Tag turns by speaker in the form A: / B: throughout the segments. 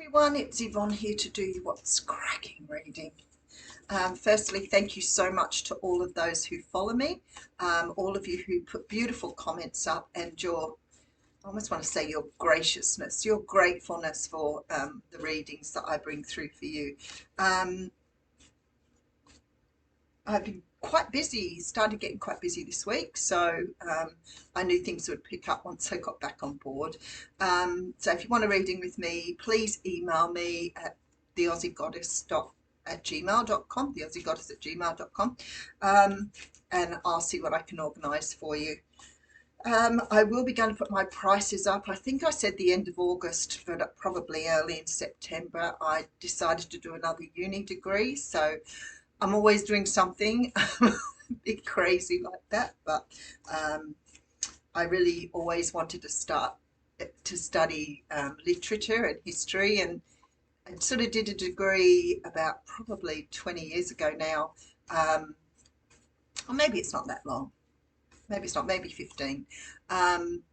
A: Everyone, it's Yvonne here to do you what's cracking reading. Firstly, thank you so much to all of those who follow me, all of you who put beautiful comments up, and I almost want to say your graciousness, your gratefulness for the readings that I bring through for you. Um, I've been quite busy, started getting quite busy this week, so I knew things would pick up once I got back on board. So if you want a reading with me, please email me at theaussiegoddess@gmail.com, theaussiegoddess@gmail.com, and I'll see what I can organise for you. I will be going to put my prices up. I think I said the end of August, but probably early in September. I decided to do another uni degree, so I'm always doing something a bit crazy like that, but I really always wanted to start to study literature and history, and I sort of did a degree about probably 20 years ago now, or maybe it's not that long, maybe it's not, maybe 15, um,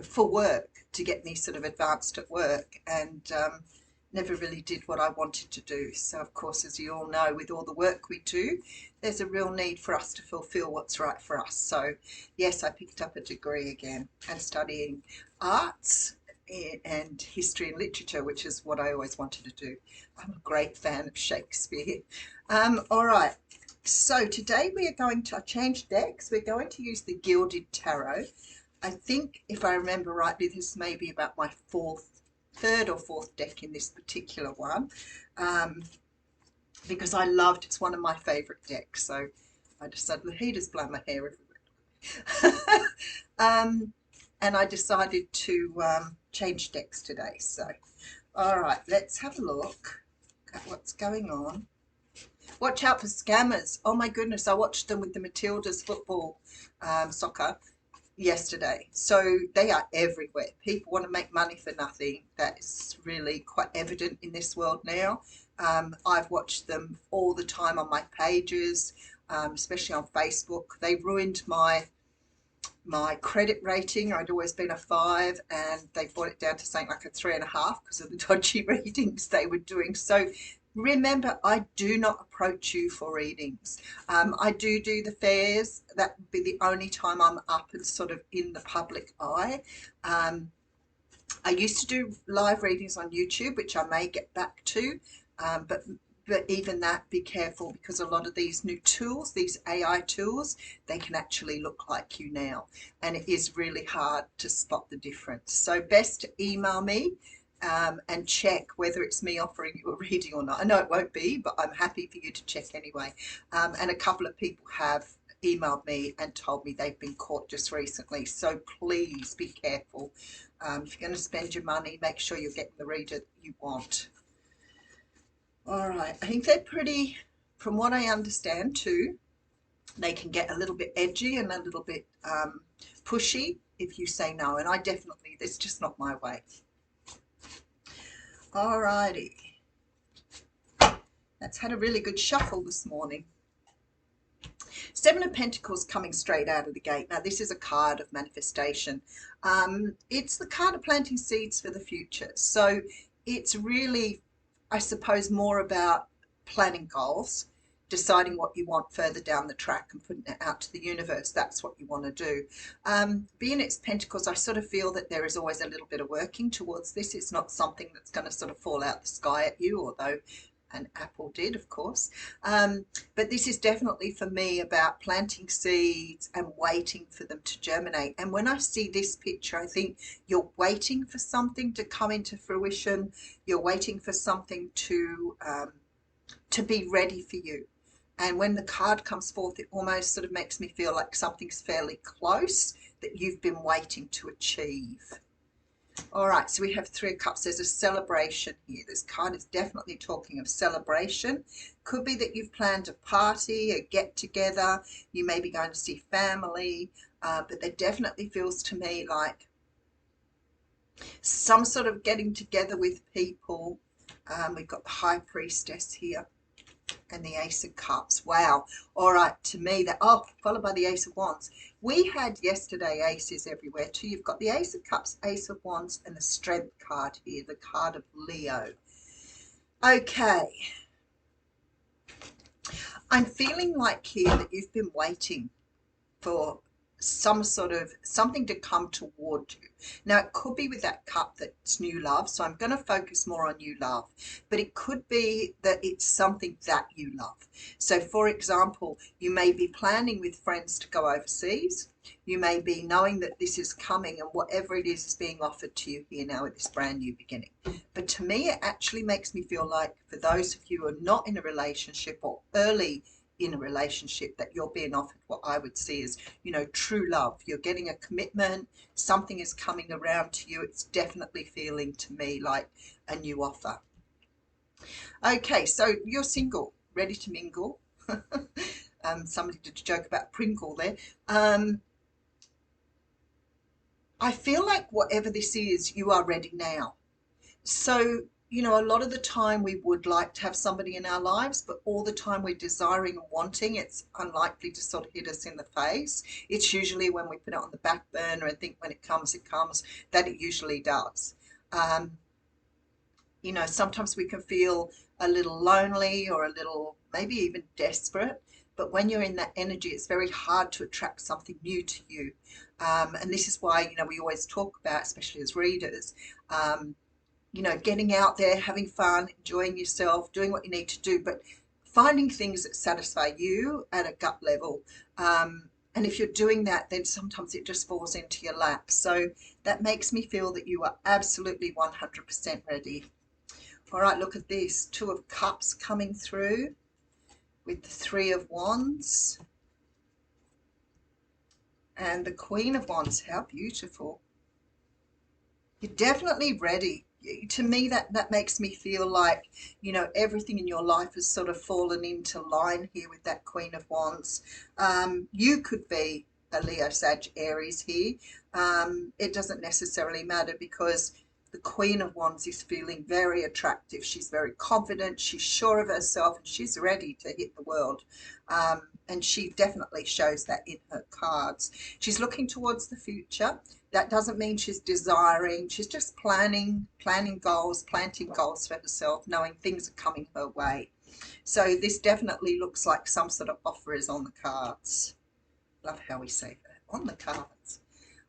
A: for work, to get me sort of advanced at work, and never really did what I wanted to do. So, of course, as you all know, with all the work we do, there's a real need for us to fulfill what's right for us. So, yes, I picked up a degree again and studying arts and history and literature, which is what I always wanted to do. I'm a great fan of Shakespeare. All right. So today we are going to change decks. We're going to use the Gilded Tarot. I think, if I remember rightly, this may be about my third or fourth deck in this particular one, because it's one of my favourite decks. So I decided the heater's blown my hair everywhere. And I decided to change decks today. So, all right, let's have a look at what's going on. Watch out for scammers. Oh my goodness, I watched them with the Matildas football, soccer yesterday. So they are everywhere. People want to make money for nothing. That is really quite evident in this world now. I've watched them all the time on my pages, especially on Facebook. They ruined my credit rating. I'd always been a 5, and they brought it down to something like a 3.5 because of the dodgy readings they were doing. So remember, I do not approach you for readings. I do the fairs. That would be the only time I'm up and sort of in the public eye. I used to do live readings on YouTube, which I may get back to, but even that, be careful, because a lot of these new tools, these AI tools, they can actually look like you now, and it is really hard to spot the difference. So best to email me and check whether it's me offering you a reading or not. I know it won't be, but I'm happy for you to check anyway. And a couple of people have emailed me and told me they've been caught just recently. So please be careful. If you're going to spend your money, make sure you're getting the reader that you want. All right, I think they're pretty, from what I understand too, they can get a little bit edgy and a little bit pushy if you say no. And I definitely, that's just not my way. All righty. That's had a really good shuffle this morning. Seven of Pentacles coming straight out of the gate. Now, this is a card of manifestation. It's the card of planting seeds for the future. So it's really, I suppose, more about planning goals, deciding what you want further down the track and putting it out to the universe. That's what you want to do. Being it's Pentacles, I sort of feel that there is always a little bit of working towards this. It's not something that's going to sort of fall out the sky at you, although an apple did, of course. But this is definitely for me about planting seeds and waiting for them to germinate. And when I see this picture, I think you're waiting for something to come into fruition. You're waiting for something to be ready for you. And when the card comes forth, it almost sort of makes me feel like something's fairly close that you've been waiting to achieve. All right, so we have Three of Cups. There's a celebration here. This card is definitely talking of celebration. Could be that you've planned a party, a get-together. You may be going to see family, but there definitely feels to me like some sort of getting together with people. We've got the High Priestess here. and the Ace of Cups. Wow. All right, to me that, oh, followed by the Ace of Wands. We had yesterday aces everywhere too. You've got the Ace of Cups, Ace of Wands, and the Strength card here, the card of Leo. Okay. I'm feeling like here that you've been waiting for some sort of something to come toward you. Now, it could be with that cup that's new love, so I'm going to focus more on new love, but it could be that it's something that you love. So, for example, you may be planning with friends to go overseas. You may be knowing that this is coming, and whatever it is being offered to you here now with this brand new beginning. But to me, it actually makes me feel like for those of you who are not in a relationship or early in a relationship, that you're being offered what I would see as, you know, true love. You're getting a commitment, something is coming around to you. It's definitely feeling to me like a new offer. Okay, so you're single, ready to mingle. Somebody did a joke about Pringle there. I feel like whatever this is, you are ready now. So, you know, a lot of the time we would like to have somebody in our lives, but all the time we're desiring and wanting, it's unlikely to sort of hit us in the face. It's usually when we put it on the back burner and think when it comes, that it usually does. You know, sometimes we can feel a little lonely or a little, maybe even desperate. But when you're in that energy, it's very hard to attract something new to you. And this is why, you know, we always talk about, especially as readers, you know, getting out there, having fun, enjoying yourself, doing what you need to do, but finding things that satisfy you at a gut level. And if you're doing that, then sometimes it just falls into your lap. So that makes me feel that you are absolutely 100% ready. All right, look at this. Two of Cups coming through with the Three of Wands and the Queen of Wands. How beautiful. You're definitely ready. To me, that makes me feel like, you know, everything in your life has sort of fallen into line here with that Queen of Wands. You could be a Leo, Sag, Aries here. It doesn't necessarily matter because the Queen of Wands is feeling very attractive. She's very confident. She's sure of herself. And she's ready to hit the world. And she definitely shows that in her cards. She's looking towards the future. That doesn't mean she's desiring. She's just planning goals, planting goals for herself, knowing things are coming her way. So this definitely looks like some sort of offer is on the cards. Love how we say that, on the cards.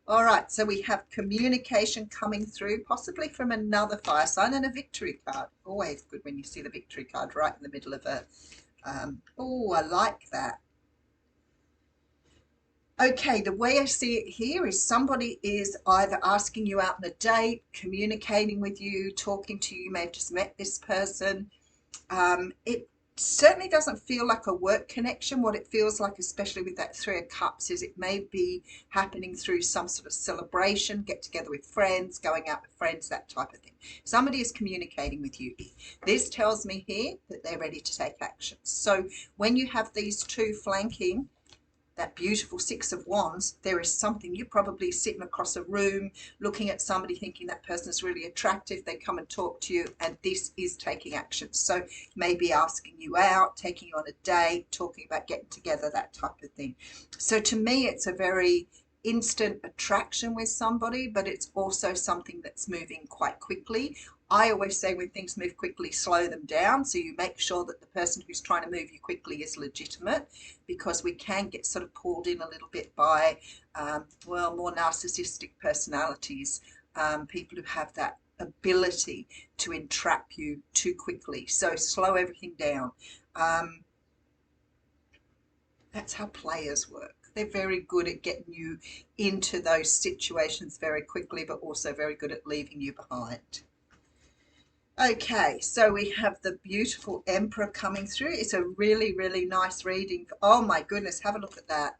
A: All right, so we have communication coming through, possibly from another fire sign, and a victory card. Always good when you see the victory card right in the middle of a, oh, I like that. Okay, the way I see it here is somebody is either asking you out on a date, communicating with you, talking to you. You may have just met this person. It certainly doesn't feel like a work connection. What it feels like, especially with that Three of Cups, is it may be happening through some sort of celebration, get together with friends, going out with friends, that type of thing. Somebody is communicating with you. This tells me here that they're ready to take action. So when you have these two flanking that beautiful Six of Wands, there is something. You're probably sitting across a room looking at somebody thinking that person is really attractive. They come and talk to you, and this is taking action. So maybe asking you out, taking you on a date, talking about getting together, that type of thing. So to me, it's a very instant attraction with somebody, but it's also something that's moving quite quickly. I always say when things move quickly, slow them down. So you make sure that the person who's trying to move you quickly is legitimate, because we can get sort of pulled in a little bit by, well, more narcissistic personalities, people who have that ability to entrap you too quickly. So slow everything down. That's how players work. They're very good at getting you into those situations very quickly, but also very good at leaving you behind. Okay, so we have the beautiful Emperor coming through. It's a really, really nice reading. Oh my goodness, have a look at that.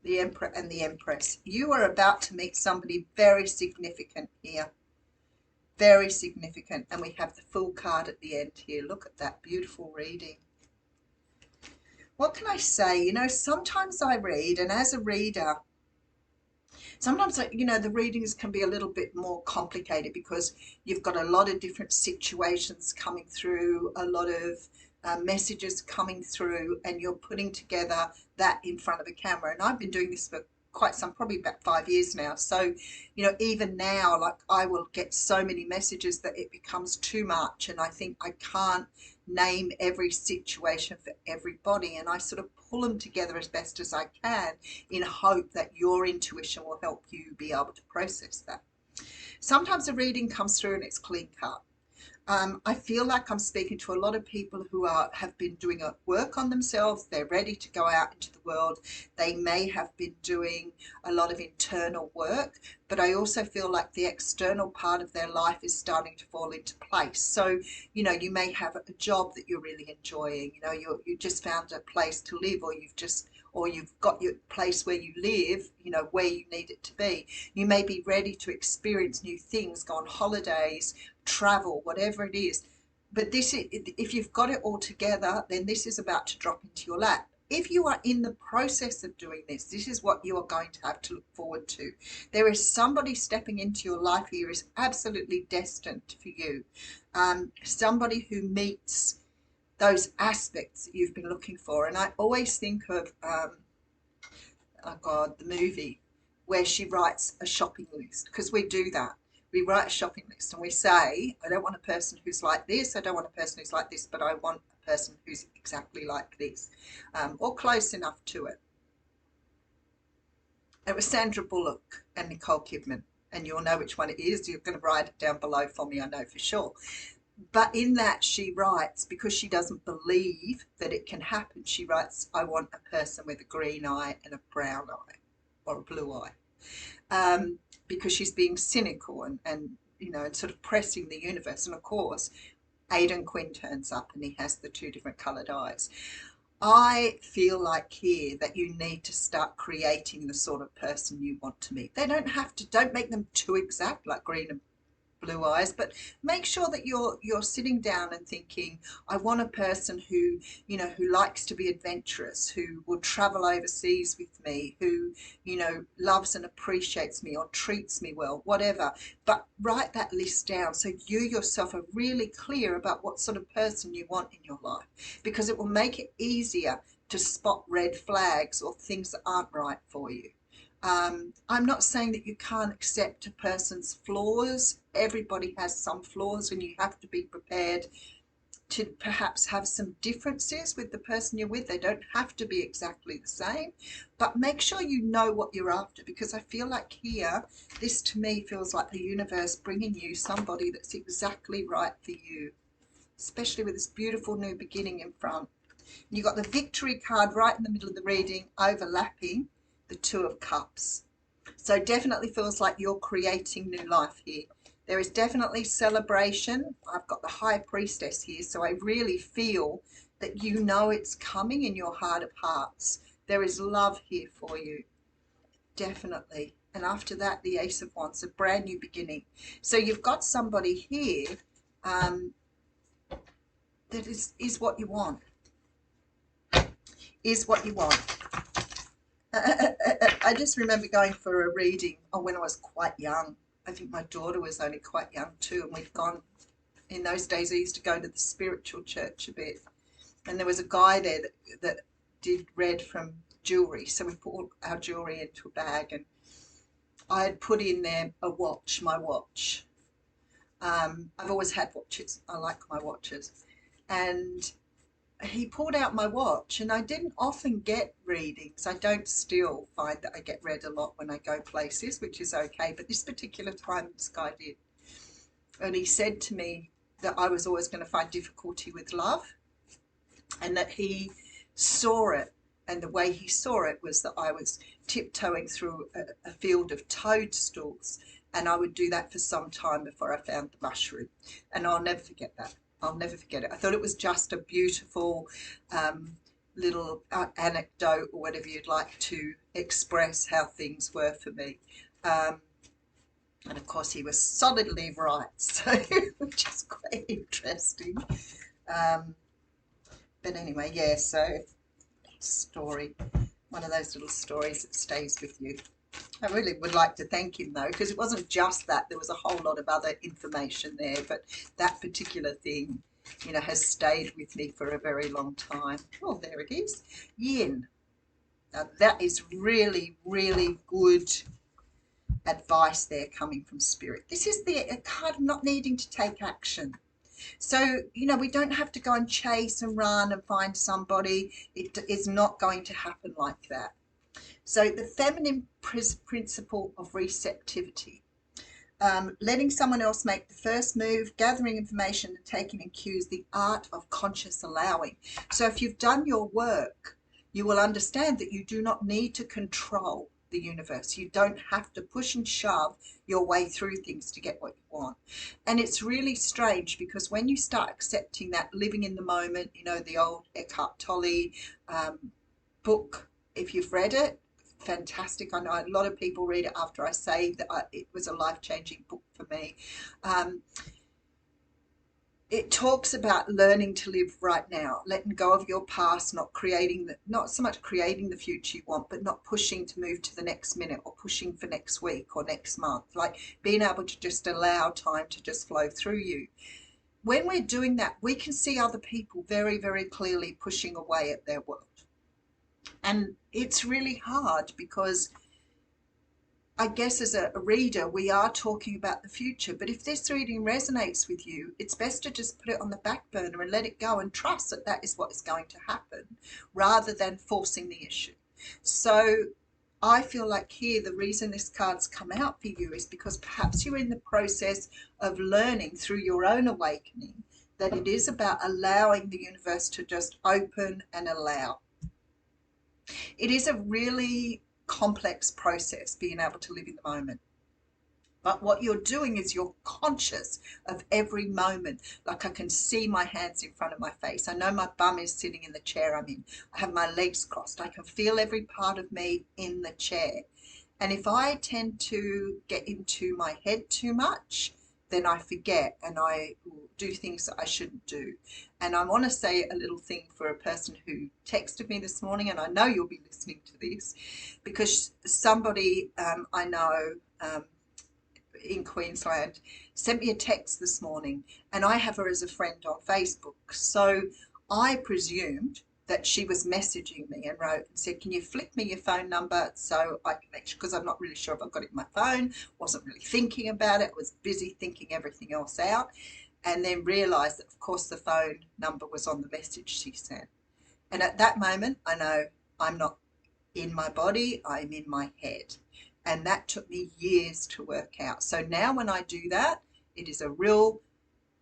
A: The Emperor and the Empress. You are about to meet somebody very significant here. Very significant. And we have the Fool card at the end here. Look at that beautiful reading. What can I say? You know, sometimes I read, and as a reader, Sometimes, you know, the readings can be a little bit more complicated because you've got a lot of different situations coming through, a lot of messages coming through, and you're putting together that in front of a camera. And I've been doing this for quite some, probably about 5 years now. So, you know, even now, like, I will get so many messages that it becomes too much. And I think I can't name every situation for everybody. And I sort of pull them together as best as I can in hope that your intuition will help you be able to process that. Sometimes a reading comes through and it's clean cut. I feel like I'm speaking to a lot of people who have been doing a work on themselves. They're ready to go out into the world. They may have been doing a lot of internal work, but I also feel like the external part of their life is starting to fall into place. So, you know, you may have a job that you're really enjoying. You know, you just found a place to live, or you've got your place where you live, you know, where you need it to be. You may be ready to experience new things, go on holidays, travel, whatever it is. But this is, if you've got it all together, then this is about to drop into your lap. If you are in the process of doing this is what you are going to have to look forward to. There is somebody stepping into your life here is absolutely destined for you. Somebody who meets those aspects that you've been looking for. And I always think of, oh God, the movie where she writes a shopping list, because we do that. We write a shopping list and we say, I don't want a person who's like this, I don't want a person who's like this, but I want a person who's exactly like this, or close enough to it. It was Sandra Bullock and Nicole Kidman, and you'll know which one it is. You're going to write it down below for me, I know for sure. But in that, she writes, because she doesn't believe that it can happen, she writes, I want a person with a green eye and a brown eye, or a blue eye. Because she's being cynical and you know, and sort of pressing the universe. And of course, Aidan Quinn turns up and he has the two different coloured eyes. I feel like here that you need to start creating the sort of person you want to meet. They don't have to, don't make them too exact, like green and blue eyes, but make sure that you're sitting down and thinking, I want a person who, you know, who likes to be adventurous, who will travel overseas with me, who, you know, loves and appreciates me or treats me well, whatever. But write that list down so you yourself are really clear about what sort of person you want in your life, because it will make it easier to spot red flags or things that aren't right for you. I'm not saying that you can't accept a person's flaws. Everybody has some flaws, and you have to be prepared to perhaps have some differences with the person you're with. They don't have to be exactly the same, but make sure you know what you're after, because I feel like here, this to me feels like the universe bringing you somebody that's exactly right for you, especially with this beautiful new beginning in front. You've got the victory card right in the middle of the reading, overlapping the Two of Cups. So definitely feels like you're creating new life here. There is definitely celebration. I've got the High Priestess here, so I really feel that you know it's coming in your heart of hearts. There is love here for you, definitely. And after that, the Ace of Wands, a brand new beginning. So you've got somebody here that is what you want, is what you want. I just remember going for a reading when I was quite young. I think my daughter was only quite young too, and we'd gone, in those days I used to go to the spiritual church a bit, and there was a guy there that did read from jewellery, so we put all our jewellery into a bag, and I had put in there a watch, my watch. I've always had watches, I like my watches, and he pulled out my watch, and I didn't often get readings. I don't still find that I get read a lot when I go places, which is okay, but this particular time this guy did. And he said to me that I was always going to find difficulty with love, and that he saw it, and the way he saw it was that I was tiptoeing through a field of toadstools, and I would do that for some time before I found the mushroom. And I'll never forget that. I'll never forget it. I thought it was just a beautiful little anecdote, or whatever you'd like to express how things were for me. And of course, he was solidly right, so which is quite interesting. But anyway, yeah, so story, one of those little stories that stays with you. I really would like to thank him though, because it wasn't just that. There was a whole lot of other information there, but that particular thing, you know, has stayed with me for a very long time. Oh, there it is. Yin. Now, that is really, really good advice there coming from Spirit. This is the card of not needing to take action. So, you know, we don't have to go and chase and run and find somebody. It is not going to happen like that. So the feminine principle of receptivity, letting someone else make the first move, gathering information and taking in cues, the art of conscious allowing. So if you've done your work, you will understand that you do not need to control the universe. You don't have to push and shove your way through things to get what you want. And it's really strange because when you start accepting that, living in the moment, you know, the old Eckhart Tolle book, if you've read it, fantastic. I know a lot of people read it after I say that it was a life-changing book for me. It talks about learning to live right now, letting go of your past, not so much creating the future you want, but not pushing to move to the next minute or pushing for next week or next month, like being able to just allow time to just flow through you. When we're doing that, we can see other people very, very clearly pushing away at their world. And it's really hard because I guess as a reader, we are talking about the future. But if this reading resonates with you, it's best to just put it on the back burner and let it go and trust that that is what is going to happen rather than forcing the issue. So I feel like here the reason this card's come out for you is because perhaps you're in the process of learning through your own awakening that it is about allowing the universe to just open and allow. It is a really complex process being able to live in the moment. But what you're doing is you're conscious of every moment. Like I can see my hands in front of my face. I know my bum is sitting in the chair I'm in. I have my legs crossed. I can feel every part of me in the chair. And if I tend to get into my head too much, then I forget and I do things that I shouldn't do. And I want to say a little thing for a person who texted me this morning, and I know you'll be listening to this, because somebody I know in Queensland sent me a text this morning, and I have her as a friend on Facebook. So I presumed that she was messaging me and wrote and said, can you flick me your phone number so I can make sure, because I'm not really sure if I've got it in my phone, wasn't really thinking about it, was busy thinking everything else out, and then realised that of course the phone number was on the message she sent. And at that moment I know I'm not in my body, I'm in my head. And that took me years to work out. So now when I do that, it is a real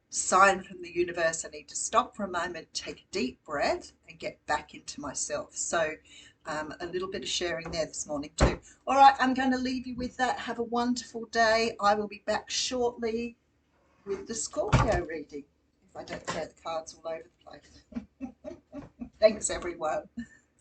A: sign from the universe. I need to stop for a moment, take a deep breath and get back into myself. So a little bit of sharing there this morning too. All right, I'm going to leave you with that. Have a wonderful day. I will be back shortly with the Scorpio reading, if I don't throw the cards all over the place. Thanks, everyone.